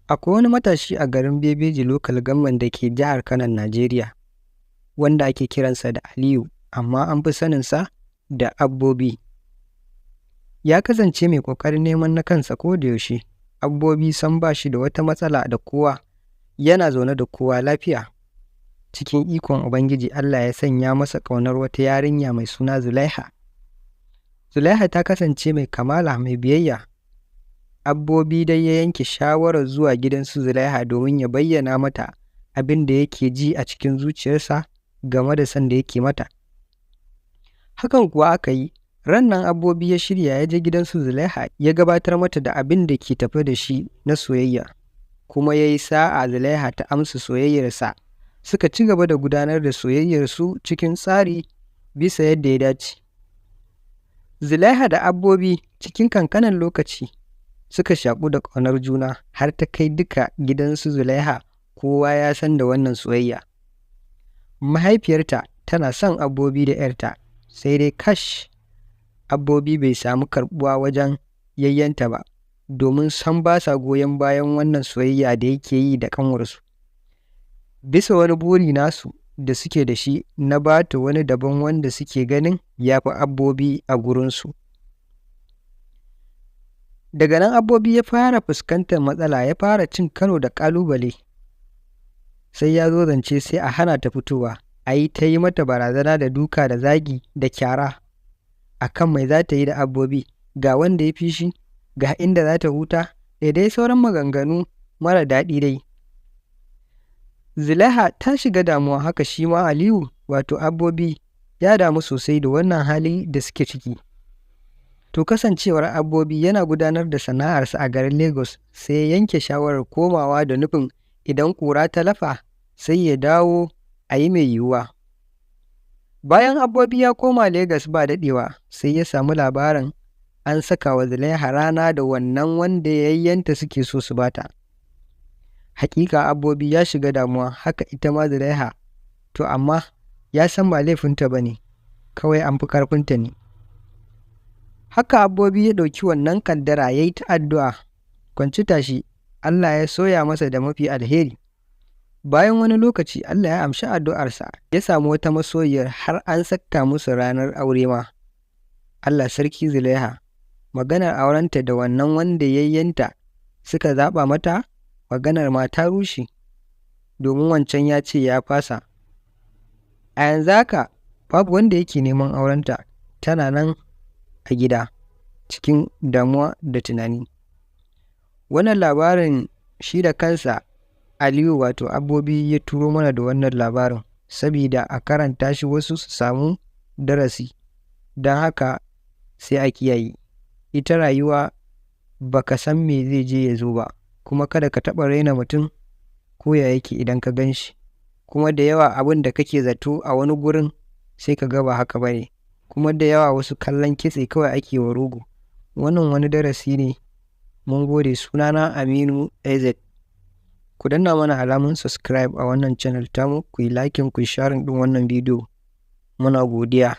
Akwai wani matashi a garin Bebeji Local Government da ke jihar Kanon Najeriya, wanda ake kiransa da Aliyu, amma an fi saninsa da Abbobi. Ya kasance mai ƙoƙarin neman na kansa kodayaushe. Abbobi sam ba shi da wata matsala da kowa, yana zaune da kowa lafiya. Cikin ikon Ubangiji Allah ya sanya masa ƙaunar wata yarinya mai suna Zulaiha. Zulaiha ta kasance mai kamala mai biyayya. Abbobi dai ya yanke shawarar zuwa gidan su Zulaiha domin ya bayyana mata abin da yake ji a cikin zuciyarsa game da son da yake mata. Hakan kuwa aka yi. Rannan Abbobi ya shirya ya je gidan su Zulaiha ya gabatar mata da abin da ke tafe da shi na soyayya, kuma ya yi sa'a Zulaiha ta amsa soyayyarsa. Suka ci gaba da gudanar da soyayyarsu cikin tsari bisa yadda ya dace. Zulaiha da Abbobi cikin kankanin lokaci suka shaƙu da ƙaunar juna, har ta kai duka gidansu Zulaiha kowa ya san da wannan soyayya. Mahaifiyarta tana son Abbobi da ‘yarta, sai dai kash, Abbobi bai samu karɓuwa wajen yayyanta ba, domin sam ba sa goyon bayan wannan soyayya da yake yi da ƙanwarsu. Bisa wani buri nasu da suke da shi na bata wani daban wanda suke ganin ya fi Abbobi a gurinsu. Daga nan Abbobi ya fara fuskantar matsala, ya fara cin karo da ƙalubale. Sai ya zo zance sai a hana ta fitowa, a yi ta yi mata barazana da duka da zagi da kyara a kan mai za ta yi da Abbobi, ga wanda ya fi shi, ga inda za ta huta, da dai sauran maganganu mara daɗi dai. Zulaiha ta shiga damuwa, haka shi ma Aliyu wato Abbobi ya damu sosai da wannan hali da suke ciki. To kasancewar Abbobi yana gudanar da sana'arsa a garin Lagos, sai ya yanke shawarar komawa da nufin idan ƙura ta lafa sai ya dawo a yi mai yiwuwa. Bayan Abbobi ya koma Lagos ba daɗewa, sai ya samu labarin an saka wa Zulaiha rana da wannan wanda yayyanta suke so su bata. Hakika Abbobi ya shiga damuwa, haka ita ma Zulaiha, to amma ya san ba laifinta ba ne, kawai an fi ƙarfinta ne. Haka Abbobi ya ɗauki wannan kaddara ya yi ta addu'a, kwanci tashi, Allah ya soya masa da mafi alheri. Bayan wani lokaci Allah ya amshi addu'arsa, ya samu wata masoyiyar har an saka musu ranar aure ma. Allah sarki Zulaiha, maganar aurenta da wannan wanda yayyanta suka zaɓa mata, maganar ma ta rushe, domin wancan ya ce ya fasa. A yanzu haka babu wanda yake neman aurenta, tana nan a gida cikin damuwa da tunani. Wannan labarin shi da kansa Aliyu wato Abbobi ya turo mana da wannan labarin, sabida a karanta shi wasu su samu darasi, don haka sai a kiyaye. Ita rayuwa baka san me zai je ya zo ba, kuma kada ka taɓa raina mutum ko ya yake idan ka gan shi, kuma da yawa abin da kake zato a wani gurin sai ka ga ba haka ba ne, kuma da yawa wasu kallon kitse kawai ake wa rogo. Wannan wani darasi ne. Mun gode. Sunana Aminu AZ. Ku danna mana alamun subscribe a wannan channel tamu, ku yi liking, ku yi sharing ɗin wannan bidiyo. Muna godiya.